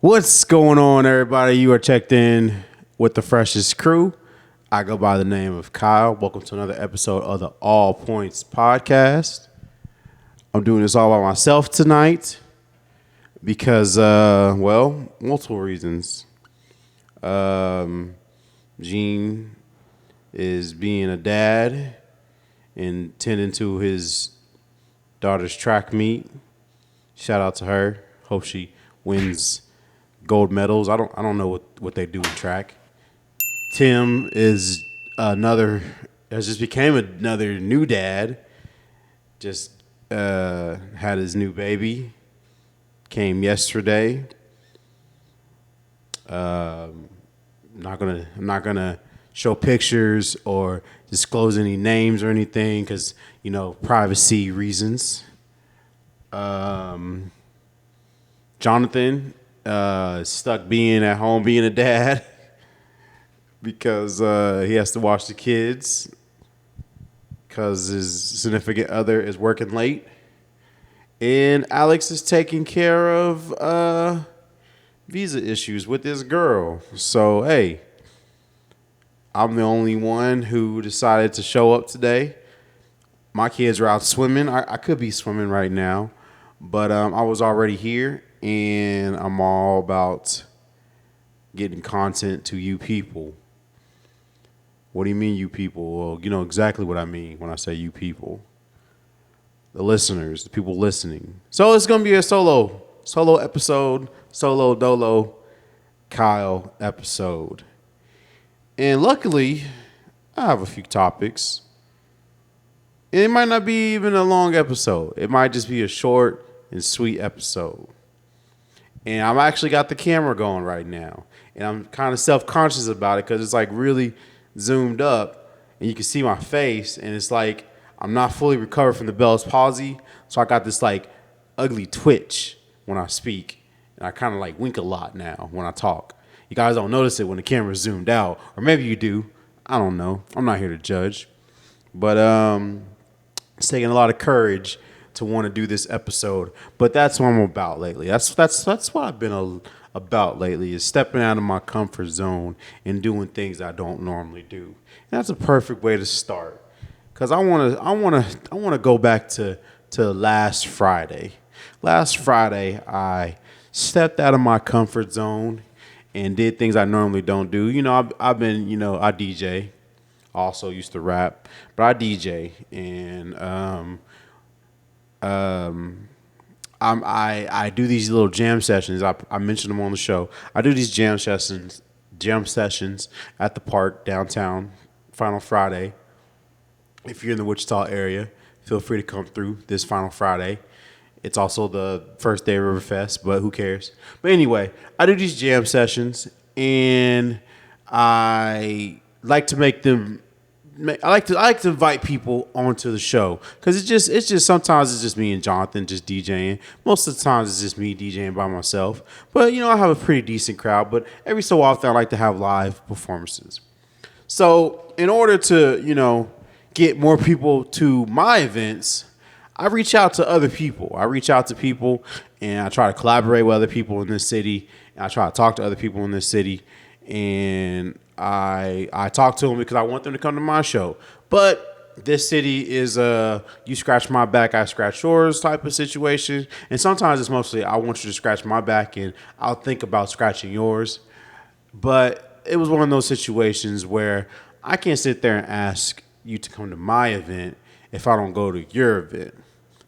What's going on, everybody? You are checked in with the freshest crew. I go by the name of Kyle. Welcome to another episode of the All Points Podcast. I'm doing this all by myself tonight because, multiple reasons. Gene is being a dad and tending to his daughter's track meet. Shout out to her. Hope she wins gold medals. I don't know what they do in track. Tim is has just became another new dad. Just had his new baby. Came yesterday. I'm not gonna show pictures or disclose any names or anything because privacy reasons. Jonathan stuck being at home being a dad because he has to watch the kids because his significant other is working late. And Alex is taking care of visa issues with this girl. So, hey, I'm the only one who decided to show up today. My kids are out swimming. I could be swimming right now, but I was already here, and I'm all about getting content to you people. What do you mean, you people? Well, you know exactly what I mean when I say you people. The listeners, the people listening. So it's going to be a solo episode, solo dolo Kyle episode. And luckily, I have a few topics. And it might not be even a long episode. It might just be a short and sweet episode. And I've actually got the camera going right now. And I'm kind of self-conscious about it because it's like really zoomed up. And you can see my face. And it's like I'm not fully recovered from the Bell's palsy. So I got this like ugly twitch when I speak. And I kind of like wink a lot now when I talk. You guys don't notice it when the camera's zoomed out. Or maybe you do. I don't know. I'm not here to judge. But it's taking a lot of courage to want to do this episode. But that's what I'm about lately. That's what I've been about lately is stepping out of my comfort zone and doing things I don't normally do. And that's a perfect way to start. Cause I wanna go back to last Friday. Last Friday I stepped out of my comfort zone and did things I normally don't do. I've been I DJ. Also used to rap, but I DJ and I do these little jam sessions. I mentioned them on the show. I do these jam sessions at the park downtown. Final Friday. If you're in the Wichita area, feel free to come through this Final Friday. It's also the first day of Riverfest, but who cares? But anyway, I do these jam sessions, and I like to make them. I like to invite people onto the show because it's just sometimes it's just me and Jonathan just DJing. Most of the times it's just me DJing by myself. But I have a pretty decent crowd. But every so often I like to have live performances. So in order to get more people to my events, I reach out to other people. I reach out to people and I try to collaborate with other people in this city. And I try to talk to other people in this city. And I talk to them because I want them to come to my show. But this city is you scratch my back, I scratch yours type of situation. And sometimes it's mostly I want you to scratch my back and I'll think about scratching yours. But it was one of those situations where I can't sit there and ask you to come to my event if I don't go to your event.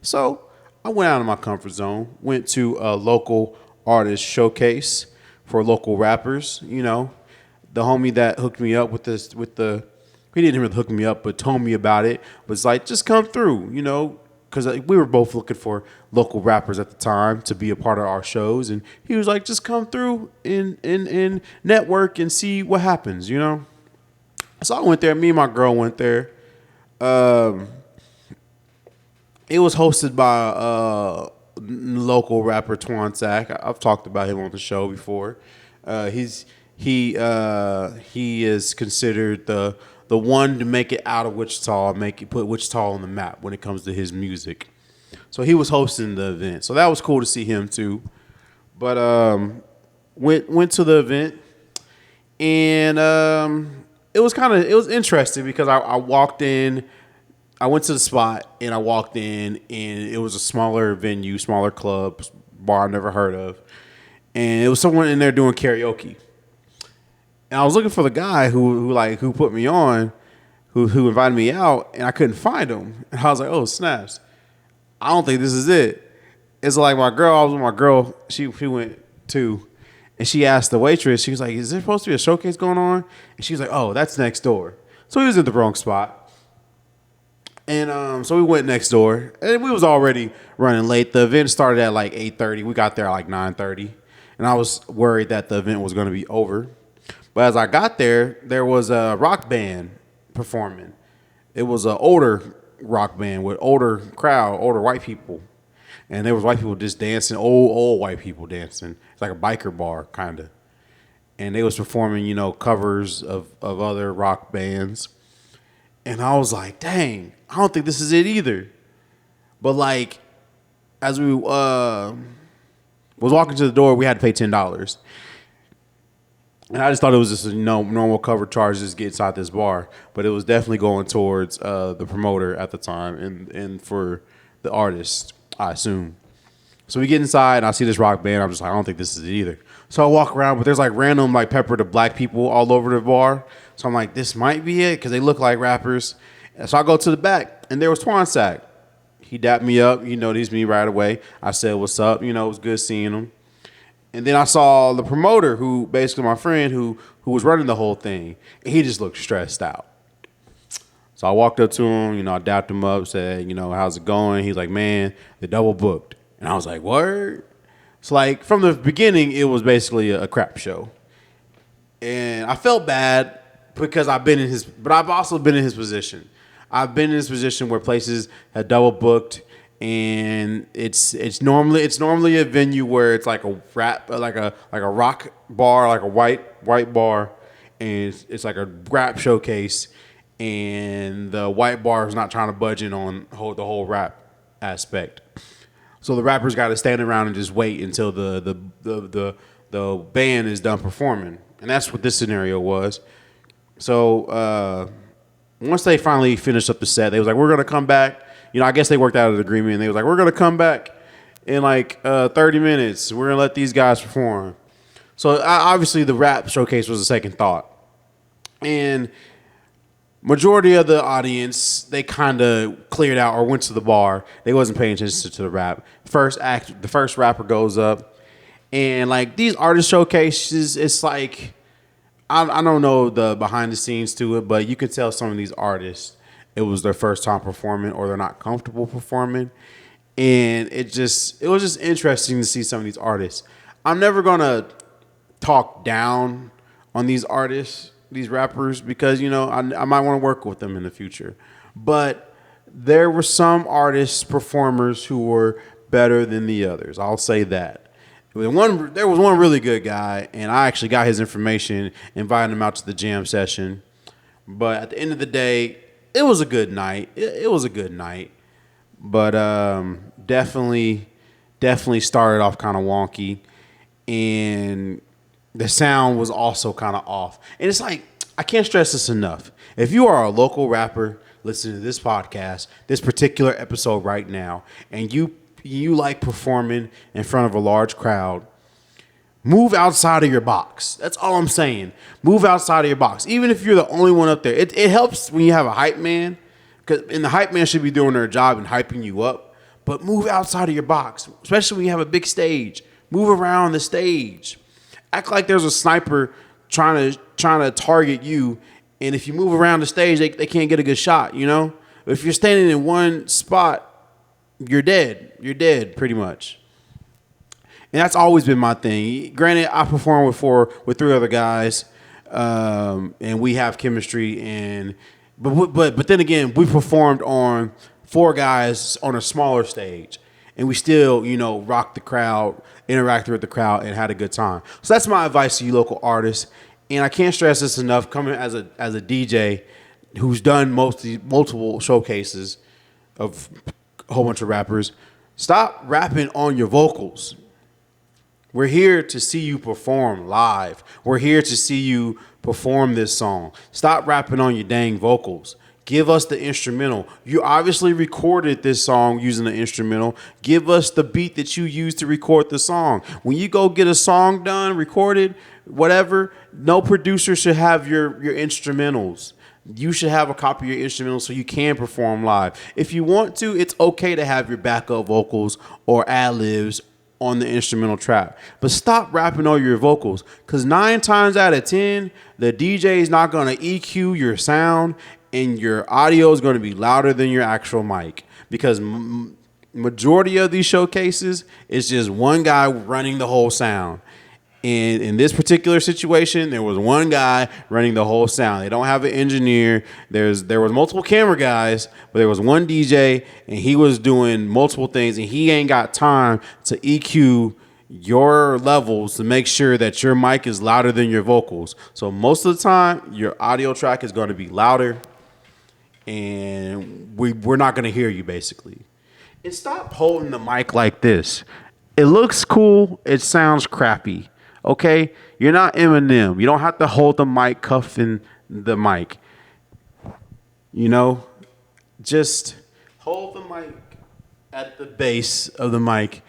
So I went out of my comfort zone, went to a local artist showcase for local rappers. The homie that hooked me up with he didn't really hook me up, but told me about it, was like, just come through, because we were both looking for local rappers at the time to be a part of our shows. And he was like, just come through and network and see what happens, So I went there. Me and my girl went there. It was hosted by local rapper Twan Sack. I've talked about him on the show before. He is considered the one to make it out of Wichita, put Wichita on the map when it comes to his music. So he was hosting the event. So that was cool to see him too. But Went to the event, and it was interesting because I walked in. I went to the spot and I walked in, and it was a smaller venue, smaller club, bar I've never heard of, and it was someone in there doing karaoke. And I was looking for the guy who put me on, who invited me out, and I couldn't find him. And I was like, oh snaps! I don't think this is it. It's like I was with my girl. She went too, and she asked the waitress. She was like, "Is there supposed to be a showcase going on?" And she was like, "Oh, that's next door." So he was in the wrong spot. And so we went next door, and we was already running late. The event started at like 8:30. We got there at like 9:30, and I was worried that the event was going to be over. But as I got there, there was a rock band performing. It was an older rock band with older crowd, older white people, and there was white people just dancing, old white people dancing. It's like a biker bar kind of, and they was performing, covers of other rock bands. And I was like, dang, I don't think this is it either. But like, as we was walking to the door, we had to pay $10. And I just thought it was just a normal cover charge just to get inside this bar. But it was definitely going towards the promoter at the time and for the artist, I assume. So we get inside and I see this rock band. I'm just like, I don't think this is it either. So I walk around, but there's like random like peppered of black people all over the bar. So I'm like, this might be it because they look like rappers. And so I go to the back and there was Twansack. He dapped me up. He noticed me right away. I said, what's up? It was good seeing him. And then I saw the promoter, who basically my friend who was running the whole thing. And he just looked stressed out. So I walked up to him, I dapped him up, said, how's it going? He's like, man, they double booked. And I was like, word? So like from the beginning, it was basically a crap show. And I felt bad because but I've also been in his position. I've been in this position where places have double booked, and it's normally a venue where it's like a rap, like a rock bar, like a white bar, and it's like a rap showcase, and the white bar is not trying to budge in on the whole rap aspect. So the rappers got to stand around and just wait until the band is done performing, and that's what this scenario was. So once they finally finished up the set, they was like, "We're gonna come back." I guess they worked out an agreement, and they was like, "We're gonna come back in like 30 minutes. We're gonna let these guys perform." So obviously, the rap showcase was a second thought, and majority of the audience, they kind of cleared out or went to the bar. They wasn't paying attention to the rap. The first rapper goes up, and like these artist showcases, it's like I don't know the behind the scenes to it, but you can tell some of these artists it was their first time performing or they're not comfortable performing, and it was just interesting to see some of these artists. I'm never gonna talk down on these artists, these rappers, because I might want to work with them in the future. But there were some artists, performers who were better than the others. I'll say that. There was one really good guy, and I actually got his information, invited him out to the jam session. But at the end of the day, it was a good night. It was a good night, but definitely started off kind of wonky, and the sound was also kind of off. And it's like, I can't stress this enough. If you are a local rapper listening to this podcast, this particular episode right now, and you like performing in front of a large crowd, move outside of your box. That's all I'm saying. Move outside of your box. Even if you're the only one up there. It helps when you have a hype man, and the hype man should be doing their job and hyping you up. But move outside of your box, especially when you have a big stage. Move around the stage. Act like there's a sniper trying to target you, and if you move around the stage, they can't get a good shot, If you're standing in one spot, you're dead. You're dead, pretty much. And that's always been my thing. Granted, I performed with three other guys, and we have chemistry. But then again, we performed on four guys on a smaller stage, and we still, rocked the crowd, interacted with the crowd, and had a good time. So that's my advice to you local artists. And I can't stress this enough. Coming as a DJ who's done multiple showcases of a whole bunch of rappers, stop rapping on your vocals. We're here to see you perform live. We're here to see you perform this song. Stop rapping on your dang vocals. Give us the instrumental. You obviously recorded this song using the instrumental. Give us the beat that you used to record the song. When you go get a song done, recorded, whatever, no producer should have your instrumentals. You should have a copy of your instrumental so you can perform live. If you want to, it's okay to have your backup vocals or ad-libs on the instrumental track. But stop rapping all your vocals, because 9 times out of 10, the DJ is not going to EQ your sound and your audio is going to be louder than your actual mic, because majority of these showcases is just one guy running the whole sound. And in this particular situation, there was one guy running the whole sound. They don't have an engineer. There was multiple camera guys, but there was one DJ, and he was doing multiple things, and he ain't got time to EQ your levels to make sure that your mic is louder than your vocals. So most of the time, your audio track is going to be louder, and we're not going to hear you, basically. And stop holding the mic like this. It looks cool. It sounds crappy. Okay? You're not Eminem. You don't have to hold the mic cuffing the mic. You know? Just hold the mic at the base of the mic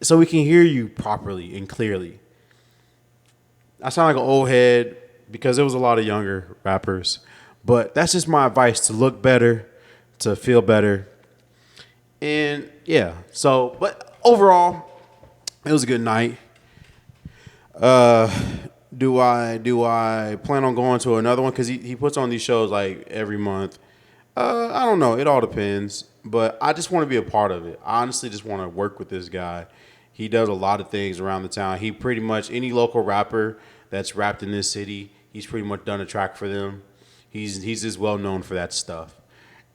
so we can hear you properly and clearly. I sound like an old head because there was a lot of younger rappers. But that's just my advice: to look better, to feel better. And yeah, so, but overall, it was a good night. Do I plan on going to another one? Because he puts on these shows like every month. I don't know. It all depends. But I just want to be a part of it. I honestly just want to work with this guy. He does a lot of things around the town. He pretty much, any local rapper that's rapped in this city, he's pretty much done a track for them. He's just well known for that stuff.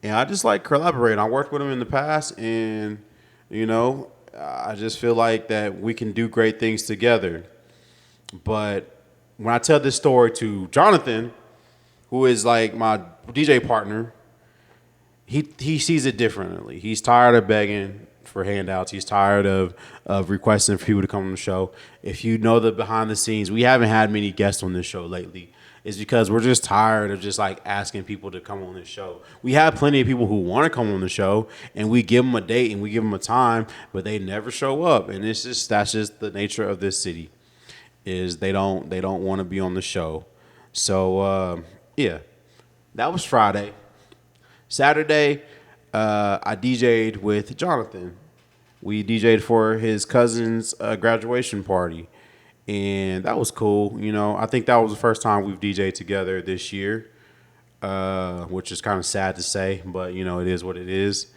And I just like collaborating. I worked with him in the past, and, you know, I just feel like that we can do great things together. But when I tell this story to Jonathan, who is like my DJ partner, he sees it differently. He's tired of begging for handouts. He's tired of requesting for people to come on the show. If you know the behind the scenes, we haven't had many guests on this show lately. It's because we're just tired of just like asking people to come on this show. We have plenty of people who want to come on the show, and we give them a date and we give them a time, but they never show up. And that's just the nature of this city. Is they don't want to be on the show. So yeah, that was Friday. Saturday, I DJ'd with Jonathan. We DJ'd for his cousin's graduation party, and that was cool. You know, I think that was the first time we've DJ'd together this year, which is kind of sad to say, but you know, it is what it is.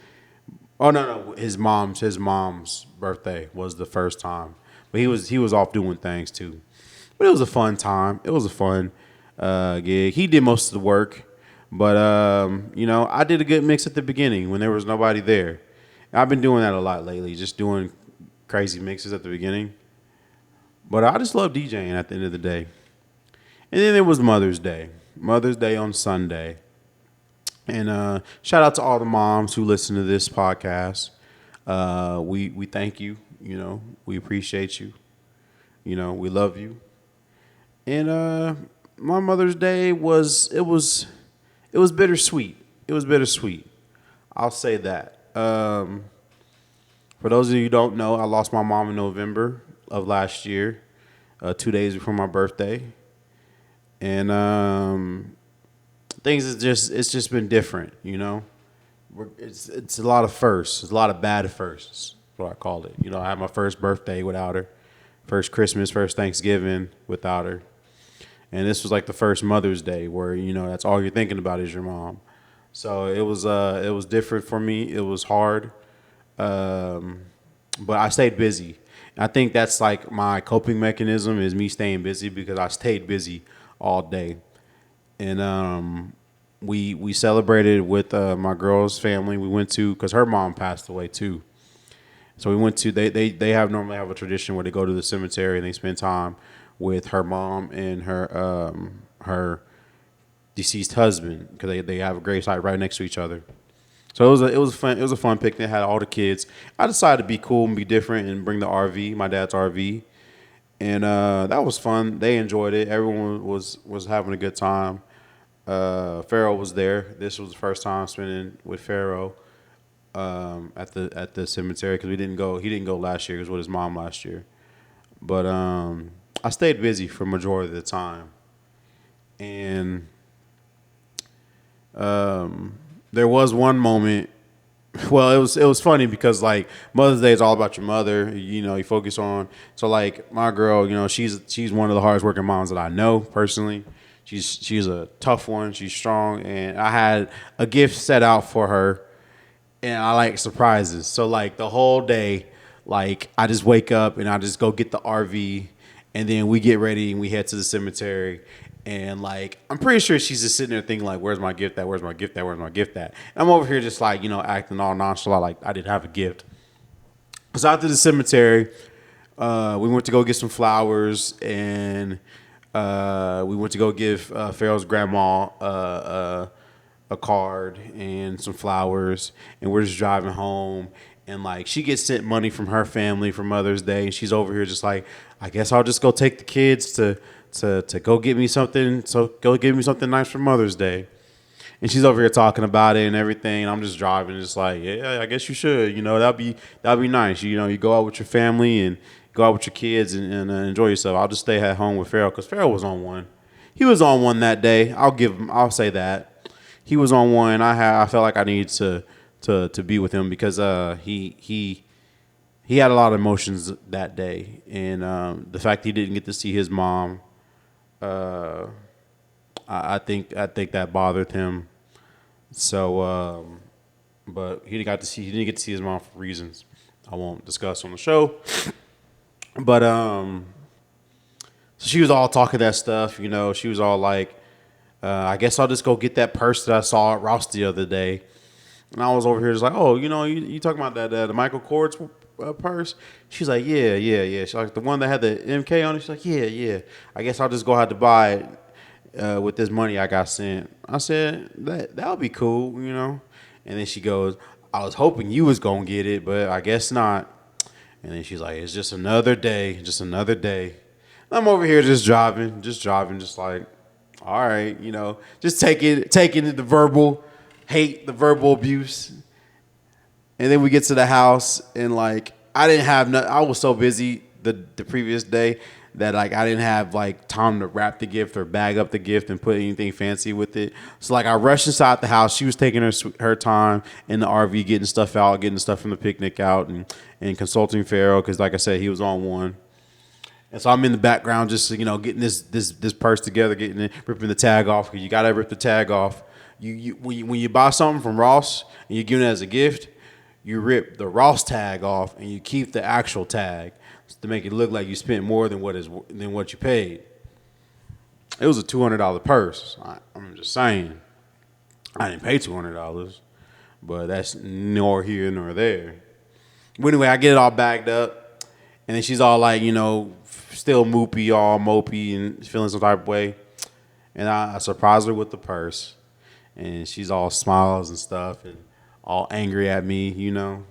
Oh no, his mom's birthday was the first time. But he was off doing things too. But it was a fun time. It was a fun gig. He did most of the work. But, you know, I did a good mix at the beginning when there was nobody there. I've been doing that a lot lately, just doing crazy mixes at the beginning. But I just love DJing at the end of the day. And then there was Mother's Day. Mother's Day on Sunday. And shout out to all the moms who listen to this podcast. We thank you. You know, we appreciate you. You know, we love you. And my Mother's Day was bittersweet. It was bittersweet. I'll say that. For those of you who don't know, I lost my mom in November of last year, 2 days before my birthday. And it's just been different, you know. It's a lot of firsts. It's a lot of bad firsts. What I call it. You know, I had my first birthday without her, first Christmas, first Thanksgiving without her, and this was like the first Mother's Day where, you know, that's all you're thinking about is your mom. So it was different for me. It was hard, but I stayed busy. I think that's like my coping mechanism is me staying busy, because I stayed busy all day, and we celebrated with my girl's family. We went to, because her mom passed away too. So we went to, they normally have a tradition where they go to the cemetery and they spend time with her mom and her deceased husband, because they have a gravesite right next to each other. So it was a fun picnic. Had all the kids. I decided to be cool and be different and bring the RV, my dad's RV, and that was fun. They enjoyed it. Everyone was having a good time. Pharaoh was there. This was the first time spending with Pharaoh at the cemetery because we didn't go. He didn't go last year. He was with his mom last year. But I stayed busy for majority of the time, and there was one moment. Well, it was funny because like Mother's Day is all about your mother. You focus on. So like my girl, she's one of the hardest working moms that I know personally. She's a tough one. She's strong, and I had a gift set out for her, and I like surprises. So like the whole day, like I just wake up and I just go get the RV, and then we get ready and we head to the cemetery. And like I'm pretty sure she's just sitting there thinking like, "Where's my gift at? Where's my gift at? Where's my gift at?" And I'm over here just like acting all nonchalant, like I didn't have a gift. So after the cemetery, we went to go get some flowers, and we went to go give Farrell's grandma a card and some flowers, and we're just driving home. And like she gets sent money from her family for Mother's Day, and she's over here just like, I guess I'll just go take the kids to go get me something. So go get me something nice for Mother's Day. And she's over here talking about it and everything. And I'm just driving, just like, yeah, I guess you should. That'd be nice. You go out with your family and go out with your kids and enjoy yourself. I'll just stay at home with Farrell because Farrell was on one. He was on one that day. I'll say that he was on one. I felt like I needed to be with him because he had a lot of emotions that day, and the fact he didn't get to see his mom, uh, I think that bothered him. So, but he didn't get to see his mom for reasons I won't discuss on the show. But so she was all talking that stuff. She was all like, I guess I'll just go get that purse that I saw at Ross the other day. And I was over here just like, oh, you talking about that the Michael Kors purse? She's like, yeah, yeah, yeah. She's like, the one that had the MK on it? She's like, yeah, yeah. I guess I'll just go have to buy it with this money I got sent. I said, that would be cool. And then she goes, I was hoping you was going to get it, but I guess not. And then she's like, it's just another day, just another day. I'm over here just driving, just like, all right, just taking the verbal hate, the verbal abuse. And then we get to the house, and like I didn't have no, I was so busy the previous day that like I didn't have like time to wrap the gift or bag up the gift and put anything fancy with it. So like I rushed inside the house. She was taking her time in the RV, getting stuff out, getting stuff from the picnic out, and consulting Pharaoh because like I said, he was on one. And so I'm in the background just getting this purse together, getting it, ripping the tag off because you gotta rip the tag off. When you buy something from Ross and you give it as a gift, you rip the Ross tag off and you keep the actual tag to make it look like you spent more than what you paid. It was a $200 purse. I'm just saying, I didn't pay $200, but that's nor here nor there. But anyway, I get it all bagged up, and then she's all like, still moopy, all mopey, and feeling some type of way. And I surprised her with the purse, and she's all smiles and stuff, and all angry at me, And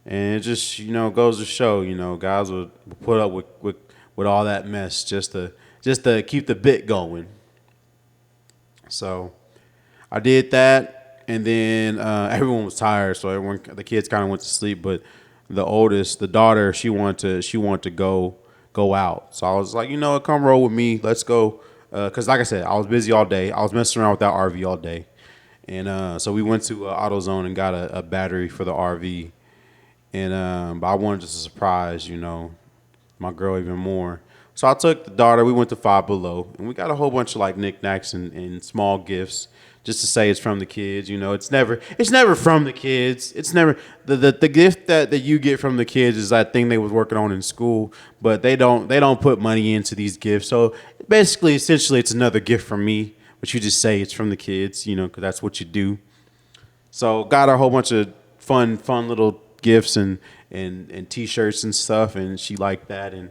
it just, goes to show, guys would put up with all that mess just to keep the bit going. So I did that, and then everyone was tired, so the kids kind of went to sleep. But the daughter, she wanted to go out. So I was like, come roll with me, let's go. Because like I said, I was busy all day. I was messing around with that RV all day. And so we went to AutoZone and got a battery for the RV. And but I wanted just to surprise, my girl even more. So I took the daughter. We went to Five Below, and we got a whole bunch of like knickknacks and small gifts, just to say it's from the kids. It's never from the kids. It's never the gift that you get from the kids is that thing they was working on in school, but they don't put money into these gifts. So basically, essentially, it's another gift from me, but you just say it's from the kids, because that's what you do. So got her a whole bunch of fun little gifts and T-shirts and stuff, and she liked that, and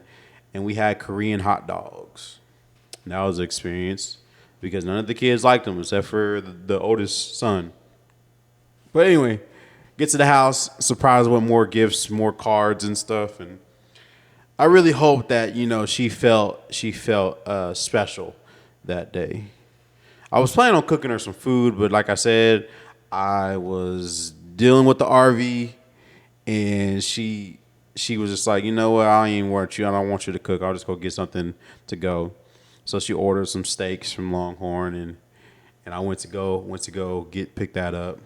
we had Korean hot dogs. And that was an experience because none of the kids liked them except for the oldest son. But anyway, get to the house, surprised with more gifts, more cards and stuff, and I really hope that she felt special that day. I was planning on cooking her some food, but like I said, I was dealing with the RV, and she was just like, you know what, I ain't want you. I don't want you to cook. I'll just go get something to go. So she ordered some steaks from Longhorn, and I went to go pick that up,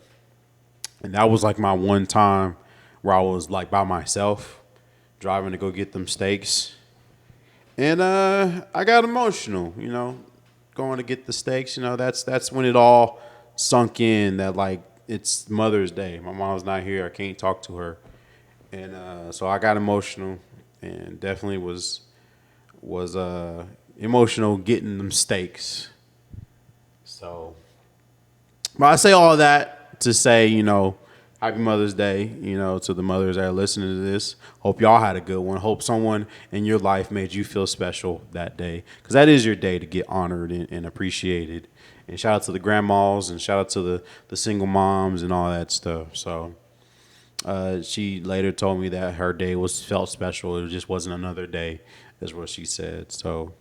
and that was like my one time where I was like by myself driving to go get them steaks. And I got emotional, going to get the steaks. That's when it all sunk in that like it's Mother's Day. My mom's not here. I can't talk to her, and so I got emotional, and definitely was emotional getting them steaks. So, but I say all that to say, happy Mother's Day, to the mothers that are listening to this. Hope y'all had a good one. Hope someone in your life made you feel special that day. Because that is your day to get honored and appreciated. And shout out to the grandmas and shout out to the single moms and all that stuff. So she later told me that her day felt special. It just wasn't another day, is what she said. So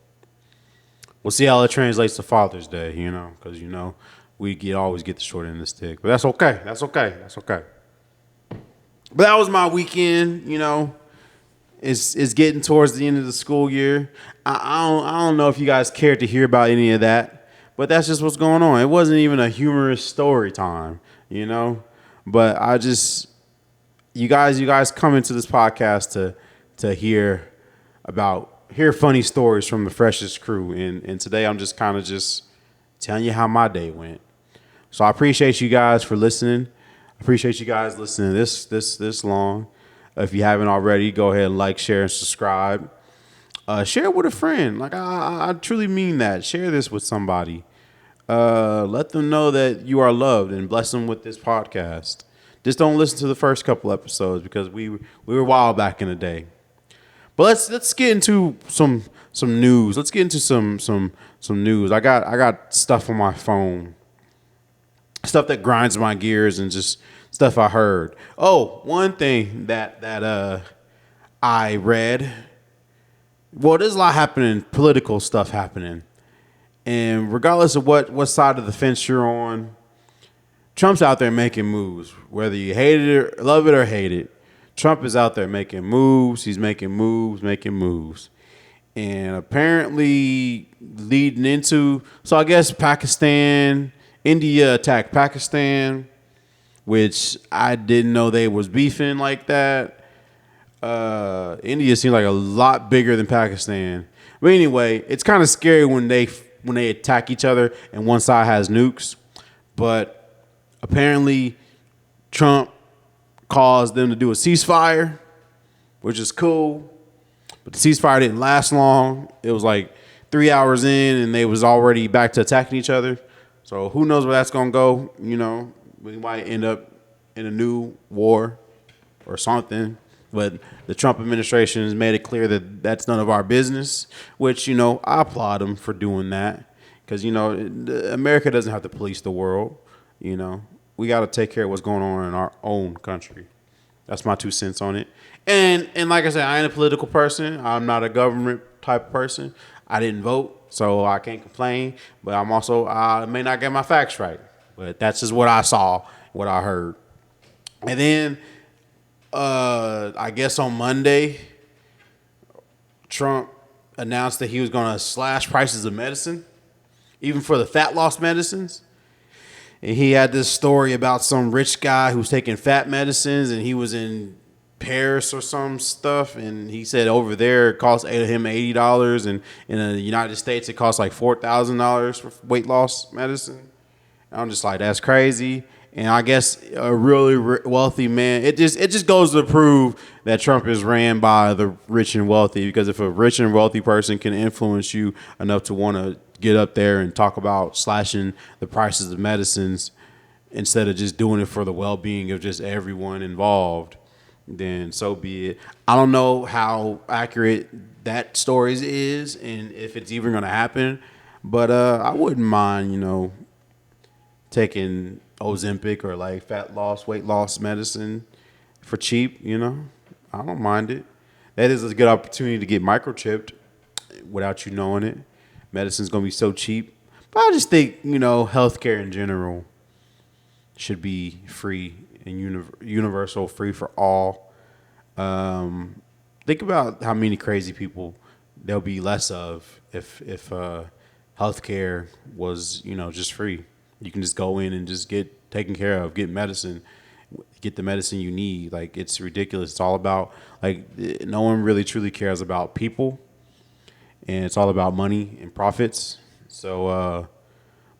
we'll see how it translates to Father's Day, because, always get the short end of the stick. But that's okay. That's okay. That's okay. But that was my weekend. It's getting towards the end of the school year. I don't know if you guys cared to hear about any of that, but that's just what's going on. It wasn't even a humorous story time, But you guys come into this podcast to hear funny stories from the freshest crew, and today I'm just kind of just telling you how my day went. So I appreciate you guys for listening. I appreciate you guys listening this long. If you haven't already, go ahead and like, share, and subscribe. Share it with a friend. Like I truly mean that. Share this with somebody. Let them know that you are loved and bless them with this podcast. Just don't listen to the first couple episodes because we were wild back in the day. But let's get into some news. Let's get into some news. I got stuff on my phone. Stuff that grinds my gears and just stuff I heard. Oh, one thing that I read. Well, there's a lot happening, political stuff happening. And regardless of what side of the fence you're on, Trump's out there making moves. Whether you hate it or love it or hate it, Trump is out there making moves. He's making moves, making moves. And apparently leading into, so I guess India attacked Pakistan, which I didn't know they was beefing like that. India seemed like a lot bigger than Pakistan. But anyway, it's kind of scary when they attack each other and one side has nukes. But apparently Trump caused them to do a ceasefire, which is cool. But the ceasefire didn't last long. It was like 3 hours in and they was already back to attacking each other. So who knows where that's going to go, We might end up in a new war or something. But the Trump administration has made it clear that that's none of our business, which, I applaud them for doing that. Because, America doesn't have to police the world, We got to take care of what's going on in our own country. That's my 2 cents on it. And like I said, I ain't a political person. I'm not a government type of person. I didn't vote, so I can't complain. But I may not get my facts right. But that's just what I saw, what I heard. And then, I guess on Monday, Trump announced that he was going to slash prices of medicine, even for the fat loss medicines. And he had this story about some rich guy who's taking fat medicines, and he was in Paris or some stuff, and he said over there it cost him $80, and in the United States it costs like $4,000 for weight loss medicine. And I'm just like, that's crazy. And I guess a really wealthy man, it just goes to prove that Trump is ran by the rich and wealthy, because if a rich and wealthy person can influence you enough to want to get up there and talk about slashing the prices of medicines instead of just doing it for the well-being of just everyone involved, then so be it. I don't know how accurate that story is and if it's even going to happen, but I wouldn't mind, taking Ozempic or like weight loss medicine for cheap, I don't mind it. That is a good opportunity to get microchipped without you knowing it. Medicine's gonna be so cheap. But I just think, healthcare in general should be free and universal, free for all. Think about how many crazy people there'll be less of if healthcare was just free. You can just go in and just get taken care of, get the medicine you need. Like, it's ridiculous. It's all about, like, no one really truly cares about people, and it's all about money and profits. So,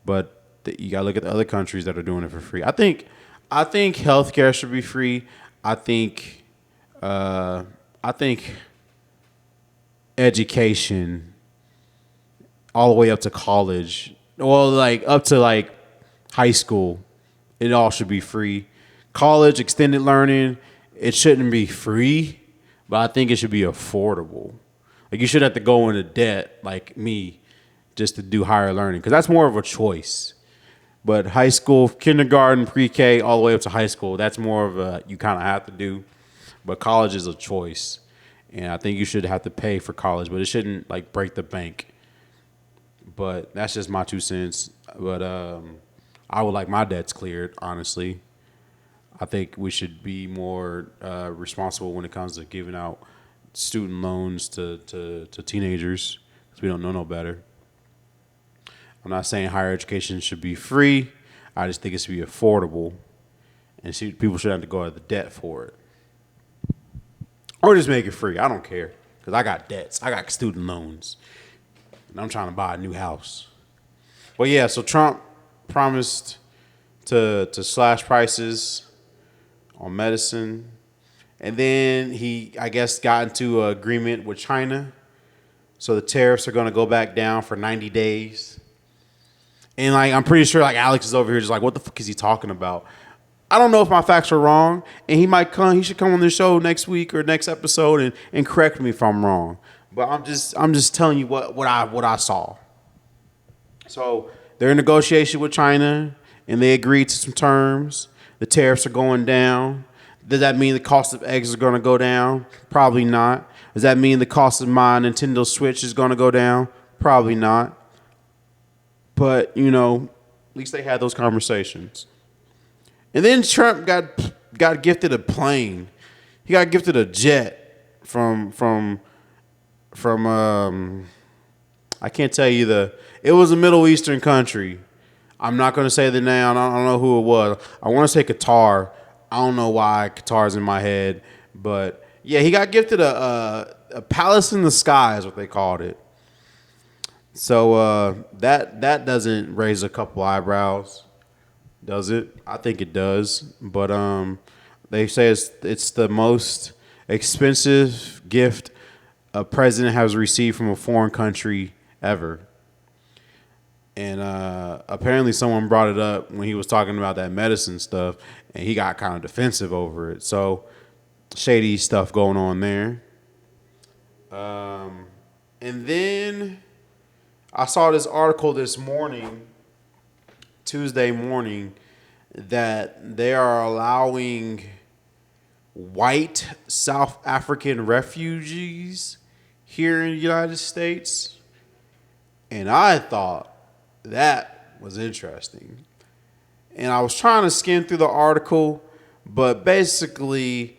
but you gotta look at the other countries that are doing it for free. I think healthcare should be free. I think I think education all the way up to college, well, like up to like high school, it all should be free. College, extended learning, it shouldn't be free, but I think it should be affordable. Like, you should have to go into debt like me just to do higher learning, because that's more of a choice. But high school, kindergarten, pre-K, all the way up to high school, that's more of a you kind of have to do. But college is a choice, and I think you should have to pay for college, but it shouldn't like break the bank. But that's just my 2 cents. But I would like my debts cleared, honestly. I think we should be more responsible when it comes to giving out student loans to teenagers, because we don't know no better. I'm not saying higher education should be free. I just think it should be affordable, and people should have to go out the debt for it, or just make it free. I don't care, because I got debts. I got student loans, and I'm trying to buy a new house. But yeah, so Trump promised to slash prices on medicine, and then he, I guess, got into an agreement with China, so the tariffs are going to go back down for 90 days. And like, I'm pretty sure like Alex is over here just like, what the fuck is he talking about? I don't know if my facts are wrong, and he should come on the show next week or next episode and correct me if I'm wrong. But I'm just telling you what I saw. So they're in negotiation with China, and they agreed to some terms. The tariffs are going down. Does that mean the cost of eggs is going to go down? Probably not. Does that mean the cost of my Nintendo Switch is going to go down? Probably not. But, at least they had those conversations. And then Trump got gifted a plane. He got gifted a jet from I can't tell you it was a Middle Eastern country. I'm not going to say the name. I don't know who it was. I want to say Qatar. I don't know why Qatar's in my head. But, yeah, he got gifted a palace in the sky is what they called it. So that doesn't raise a couple eyebrows, does it? I think it does. But they say it's the most expensive gift a president has received from a foreign country ever. And apparently someone brought it up when he was talking about that medicine stuff, and he got kind of defensive over it. So shady stuff going on there. And then I saw this article this morning, Tuesday morning, that they are allowing white South African refugees here in the United States. And I thought that was interesting. And I was trying to skim through the article, but basically,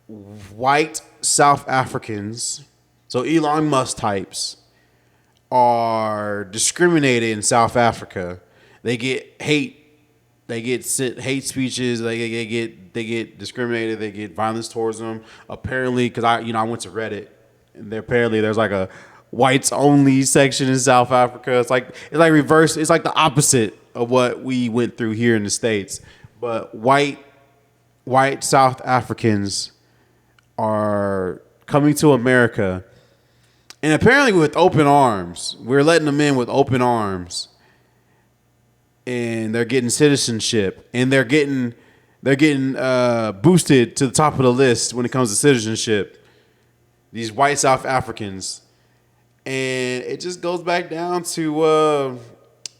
white South Africans, so Elon Musk types, are discriminated in South Africa. They get hate. They get hate speeches. They get discriminated. They get violence towards them. Apparently, because I went to Reddit, and there's like a whites only section in South Africa. It's like reverse. It's like the opposite of what we went through here in the States. But white South Africans are coming to America. And apparently with open arms. We're letting them in with open arms. And they're getting citizenship. And they're getting boosted to the top of the list when it comes to citizenship. These white South Africans. And it just goes back down to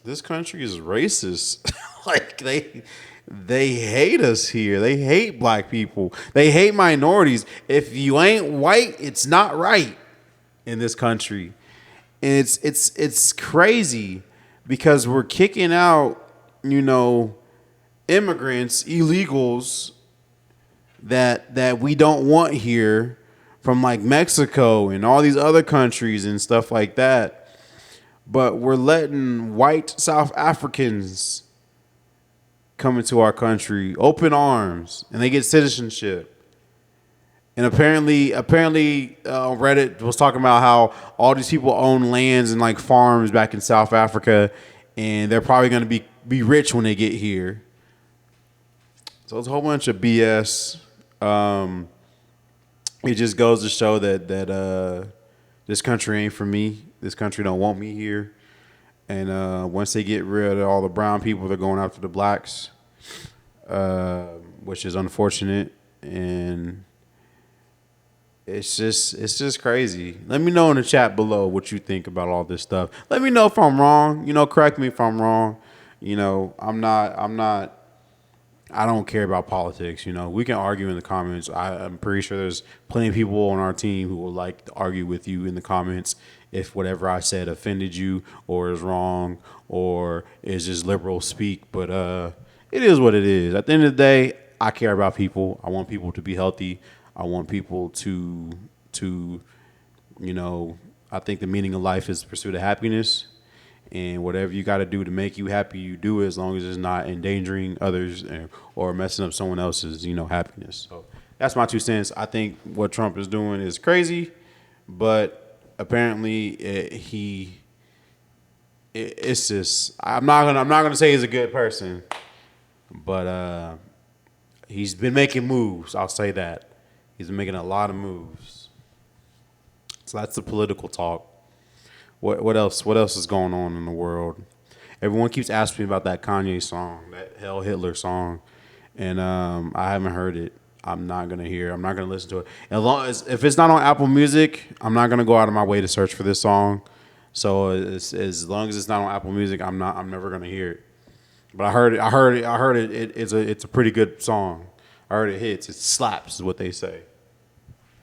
this country is racist. Like they hate us here. They hate black people. They hate minorities. If you ain't white, it's not right in this country. And it's crazy because we're kicking out, immigrants, illegals that we don't want here from like Mexico and all these other countries and stuff like that. But we're letting white South Africans come into our country, open arms, and they get citizenship. And apparently, Reddit was talking about how all these people own lands and like farms back in South Africa, and they're probably going to be rich when they get here. So it's a whole bunch of BS. It just goes to show that this country ain't for me. This country don't want me here. And once they get rid of all the brown people, they're going after the blacks, which is unfortunate. And it's just crazy. Let me know in the chat below what you think about all this stuff. Let me know if I'm wrong. Correct me if I'm wrong. I don't care about politics. We can argue in the comments. I'm pretty sure there's plenty of people on our team who would like to argue with you in the comments if whatever I said offended you or is wrong or is just liberal speak. But it is what it is. At the end of the day, I care about people. I want people to be healthy. I want people to I think the meaning of life is the pursuit of happiness. And whatever you got to do to make you happy, you do it as long as it's not endangering others or messing up someone else's, happiness. So that's my 2 cents. I think what Trump is doing is crazy, but apparently it's just I'm not gonna say he's a good person, but he's been making moves. I'll say that he's been making a lot of moves. So that's the political talk. What else? What else is going on in the world? Everyone keeps asking me about that Kanye song, that Hell Hitler song, and I haven't heard it. I'm not gonna hear. I'm not gonna listen to it. As long as if it's not on Apple Music, I'm not gonna go out of my way to search for this song. So as long as it's not on Apple Music, I'm never gonna hear it. But I heard it. It's a pretty good song. I heard it hits. It slaps, is what they say.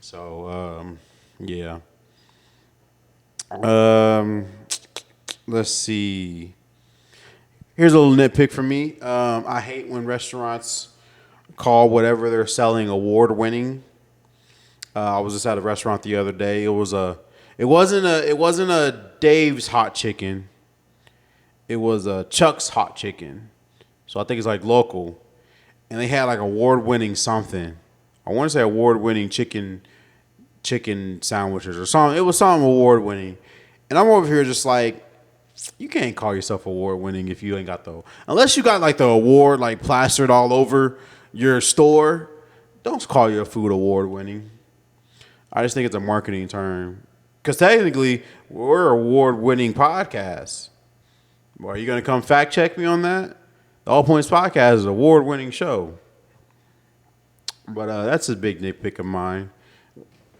So yeah. Let's see. Here's a little nitpick for me. I hate when restaurants call whatever they're selling award-winning. I was just at a restaurant the other day. It wasn't a Dave's Hot Chicken. It was a Chuck's Hot Chicken. So I think it's like local, and they had like award-winning something. I want to say award-winning chicken sandwiches or something. It was something award-winning, and I'm over here just like, you can't call yourself award-winning if you ain't got unless you got like the award like plastered all over your store. Don't call your food award-winning. I just think it's a marketing term because technically we're an award-winning podcast. Well, are you gonna come fact check me on that? The All Points Podcast is an award-winning show, but that's a big nitpick of mine.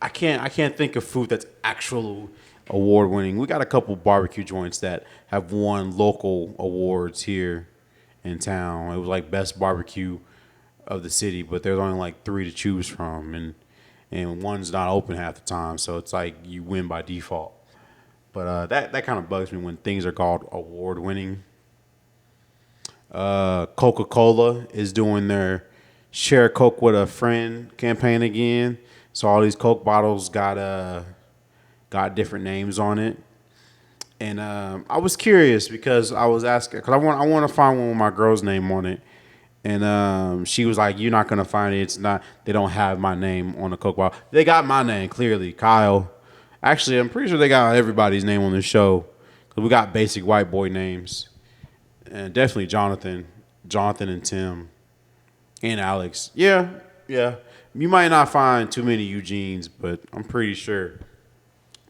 I can't think of food that's actual award winning. We got a couple barbecue joints that have won local awards here in town. It was like best barbecue of the city, but there's only like 3 to choose from, and one's not open half the time, so it's like you win by default. But that kind of bugs me when things are called award winning. Coca-Cola is doing their Share Coke with a Friend campaign again. So all these Coke bottles got different names on it, and I was curious because I was asking because I want to find one with my girl's name on it, and she was like, "You're not gonna find it. It's not. They don't have my name on the Coke bottle. They got my name clearly, Kyle. Actually, I'm pretty sure they got everybody's name on this show because we got basic white boy names, and definitely Jonathan and Tim, and Alex. Yeah. You might not find too many Eugenes, but I'm pretty sure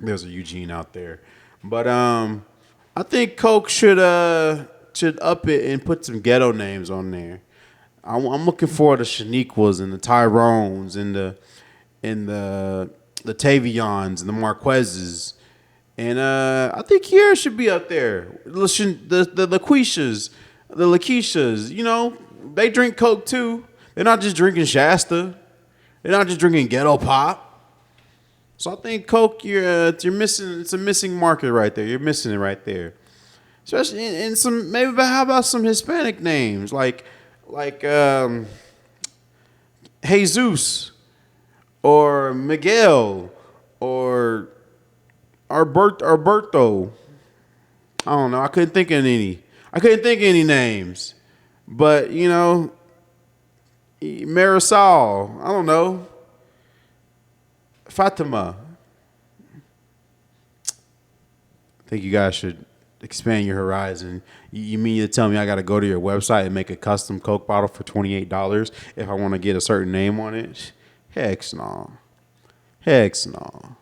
there's a Eugene out there. But I think Coke should up it and put some ghetto names on there. I'm looking for the Shaniquas and the Tyrones and the Tavions and the Marquezes. And I think Kiera should be up there. The LaQuishas, the Lakeishas, they drink Coke too. They're not just drinking Shasta. They're not just drinking Ghetto Pop. So I think Coke, you're missing. It's a missing market right there. You're missing it right there. Especially in some maybe. But how about some Hispanic names like Jesus or Miguel or Alberto. I don't know. I couldn't think of any. I couldn't think of any names. But Marisol. I don't know. Fatima. I think you guys should expand your horizon. You mean to tell me I got to go to your website and make a custom Coke bottle for $28 if I want to get a certain name on it? Heck no. Heck no.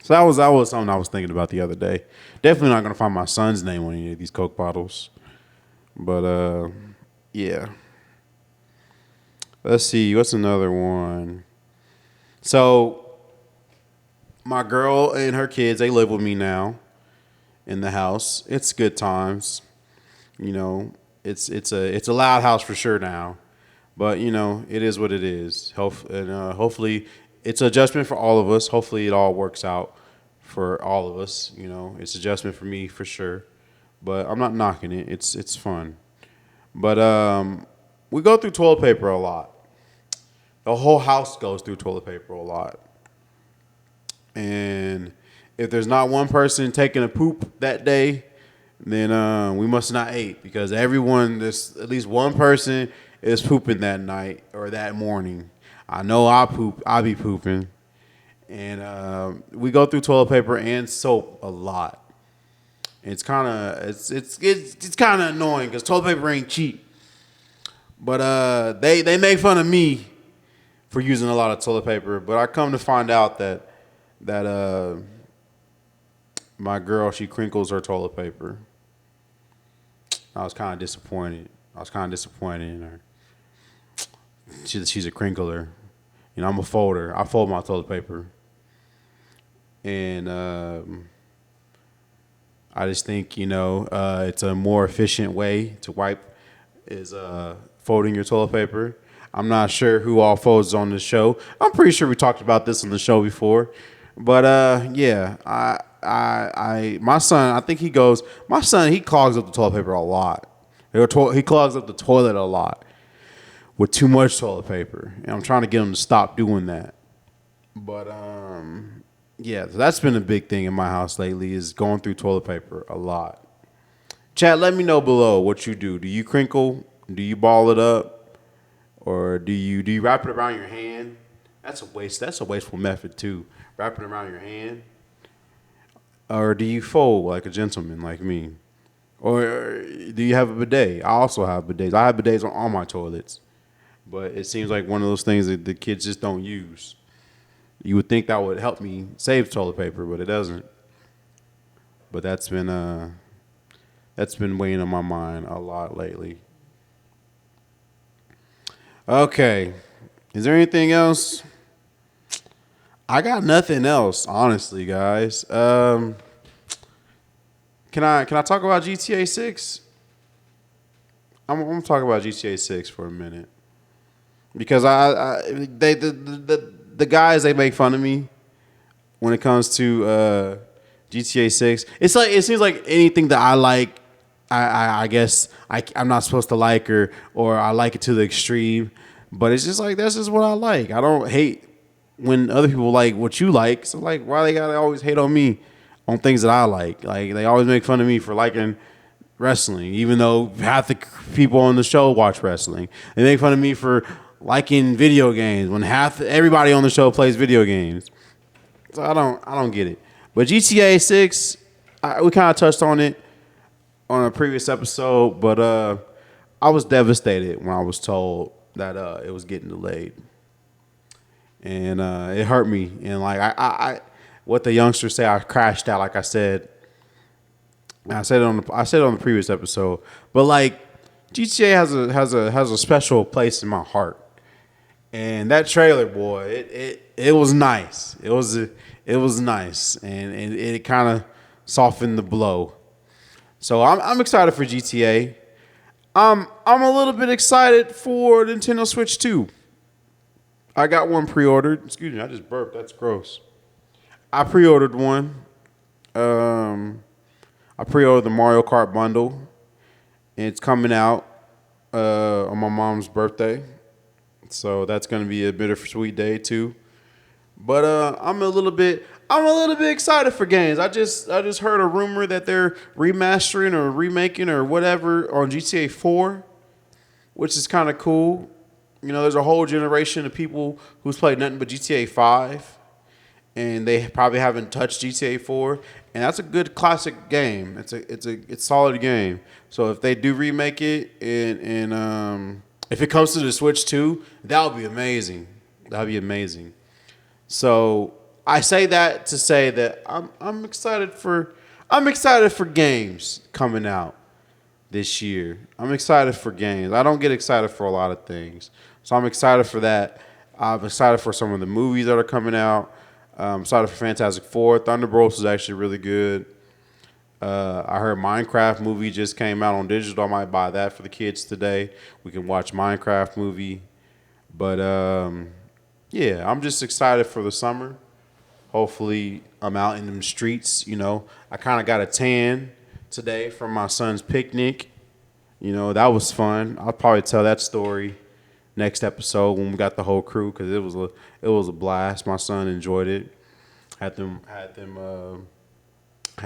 So that was something I was thinking about the other day. Definitely not going to find my son's name on any of these Coke bottles. But, yeah. Let's see. What's another one? So, my girl and her kids, they live with me now in the house. It's good times. It's a loud house for sure now. But, it is what it is. Hopefully, it's an adjustment for all of us. Hopefully, it all works out for all of us. It's an adjustment for me for sure. But I'm not knocking it. It's fun. But we go through toilet paper a lot. The whole house goes through toilet paper a lot. And if there's not one person taking a poop that day, then we must not eat because there's at least one person is pooping that night or that morning. I know I be pooping. And we go through toilet paper and soap a lot. It's kind of annoying because toilet paper ain't cheap. But they make fun of me for using a lot of toilet paper, but I come to find out that my girl, she crinkles her toilet paper. I was kind of disappointed. In her. She's a crinkler. I'm a folder. I fold my toilet paper, and I just think it's a more efficient way to wipe is folding your toilet paper. I'm not sure who all folds on the show. I'm pretty sure we talked about this on the show before. But yeah, my son, I think he clogs up the toilet paper a lot. He clogs up the toilet a lot with too much toilet paper. And I'm trying to get him to stop doing that. But yeah, that's been a big thing in my house lately is going through toilet paper a lot. Chat, let me know below what you do. Do you crinkle? Do you ball it up? Or do you wrap it around your hand? That's a wasteful method too. Wrap it around your hand. Or do you fold like a gentleman like me? Or do you have a bidet? I also have bidets. I have bidets on all my toilets. But it seems like one of those things that the kids just don't use. You would think that would help me save toilet paper, but it doesn't. But that's been weighing on my mind a lot lately. Okay. Is there anything else? I got nothing else, honestly, guys. Can I talk about GTA 6? I'm gonna talk about GTA 6 for a minute. Because the guys, they make fun of me when it comes to GTA 6. It's like it seems like anything that I like, I guess I'm not supposed to like or I like it to the extreme. But it's just like that's just what I like. I don't hate when other people like what you like. So like why they gotta always hate on me on things that I like? Like they always make fun of me for liking wrestling, even though half the people on the show watch wrestling. They make fun of me for liking video games when everybody on the show plays video games. So I don't get it. But GTA 6, we kind of touched on it on a previous episode, but I was devastated when I was told that it was getting delayed, and it hurt me. And like I what the youngsters say, I crashed out. Like I said I said it on the previous episode, but like GTA has a special place in my heart. And that trailer, boy, it was nice. It was nice, and it kind of softened the blow. So I'm excited for GTA. I'm a little bit excited for Nintendo Switch 2. I got one pre-ordered. Excuse me, I just burped. That's gross. I pre-ordered one. Um, I pre-ordered the Mario Kart bundle, and it's coming out on my mom's birthday. So that's gonna be a bittersweet day too. But I'm a little bit excited for games. I just heard a rumor that they're remastering or remaking or whatever on GTA 4, which is kind of cool. You know, there's a whole generation of people who's played nothing but GTA 5, and they probably haven't touched GTA 4, and that's a good classic game. It's solid game. So if they do remake it and if it comes to the Switch 2, that would be amazing. That would be amazing. So I say that to say that I'm excited for games coming out this year. I'm excited for games. I don't get excited for a lot of things. So I'm excited for that. I'm excited for some of the movies that are coming out. I'm excited for Fantastic Four. Thunderbolts is actually really good. I heard Minecraft movie just came out on digital. I might buy that for the kids today. We can watch Minecraft movie. But yeah, I'm just excited for the summer. Hopefully, I'm out in them streets. You know, I kind of got a tan today from my son's picnic. You know, that was fun. I'll probably tell that story next episode when we got the whole crew because it was a blast. My son enjoyed it. Had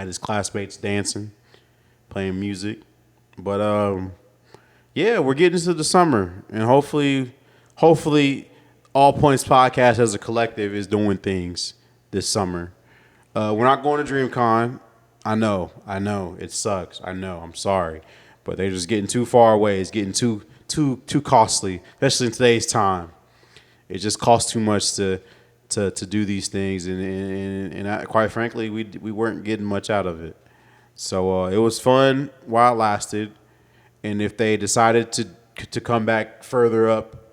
his classmates dancing, playing music. But yeah, we're getting into the summer, and hopefully, All Points Podcast as a collective is doing things this summer. We're not going to DreamCon. I know, it sucks. I know, I'm sorry, but they're just getting too far away. It's getting too costly, especially in today's time. It just costs too much to do these things, and quite frankly, we weren't getting much out of it. So it was fun while it lasted, and if they decided to come back further up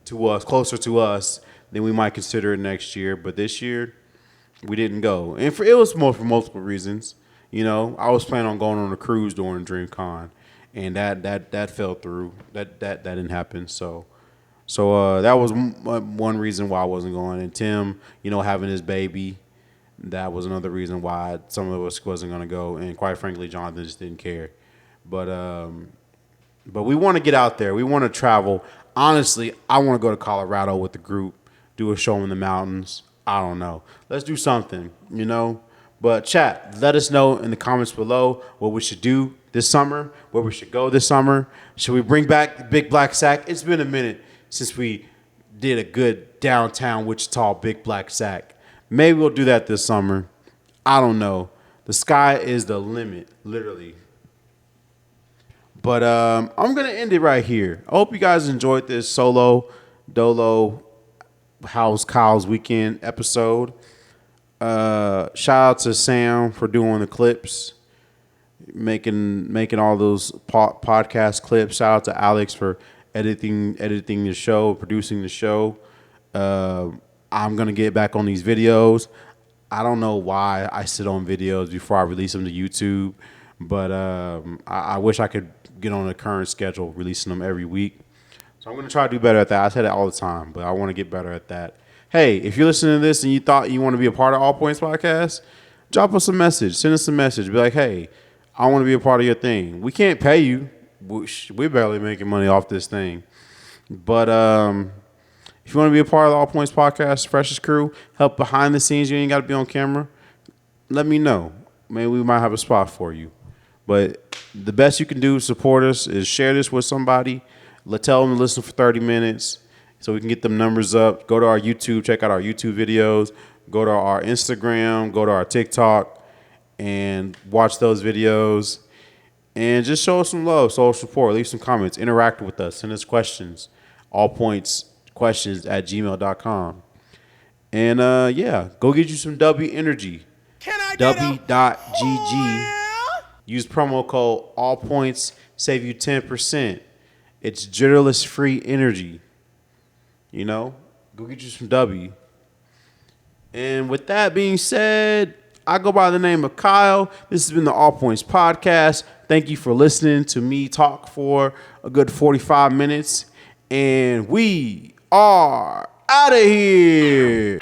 to us, closer to us, then we might consider it next year. But this year, we didn't go, and it was more for multiple reasons. You know, I was planning on going on a cruise during DreamCon, and that fell through. That didn't happen. So that was one reason why I wasn't going. And Tim, you know, having his baby, that was another reason why some of us wasn't going to go. And quite frankly, Jonathan just didn't care. But we want to get out there. We want to travel. Honestly, I want to go to Colorado with the group, do a show in the mountains. I don't know. Let's do something, you know. But chat, let us know in the comments below what we should do this summer, where we should go this summer. Should we bring back the Big Black Sack? It's been a minute since we did a good downtown Wichita Big Black Sack. Maybe we'll do that this summer. I don't know. The sky is the limit, literally. But I'm going to end it right here. I hope you guys enjoyed this solo dolo House Kyle's weekend episode. Shout out to Sam for doing the clips, making all those podcast clips. Shout out to Alex for editing the show, producing the show. I'm gonna get back on these videos. I don't know why I sit on videos before I release them to YouTube, but I wish I could get on a current schedule, releasing them every week. So I'm gonna try to do better at that. I say that all the time, but I want to get better at that. Hey, if you're listening to this and you thought you want to be a part of All Points Podcast, drop us a message. Send us a message. Be like, hey, I want to be a part of your thing. We can't pay you. We're barely making money off this thing. But if you want to be a part of the All Points Podcast, Freshest Crew, help behind the scenes, you ain't got to be on camera, let me know. Maybe we might have a spot for you. But the best you can do to support us is share this with somebody. Tell them to listen for 30 minutes so we can get them numbers up. Go to our YouTube, check out our YouTube videos. Go to our Instagram, go to our TikTok, and watch those videos. And just show us some love, show us support, leave some comments, interact with us, send us questions. allpointsquestions@gmail.com. And yeah, go get you some W energy. W.GG. Use promo code AllPoints, save you 10%. It's genderless free energy. You know, go get you some W. And with that being said, I go by the name of Kyle. This has been the All Points Podcast. Thank you for listening to me talk for a good 45 minutes. And we are out of here.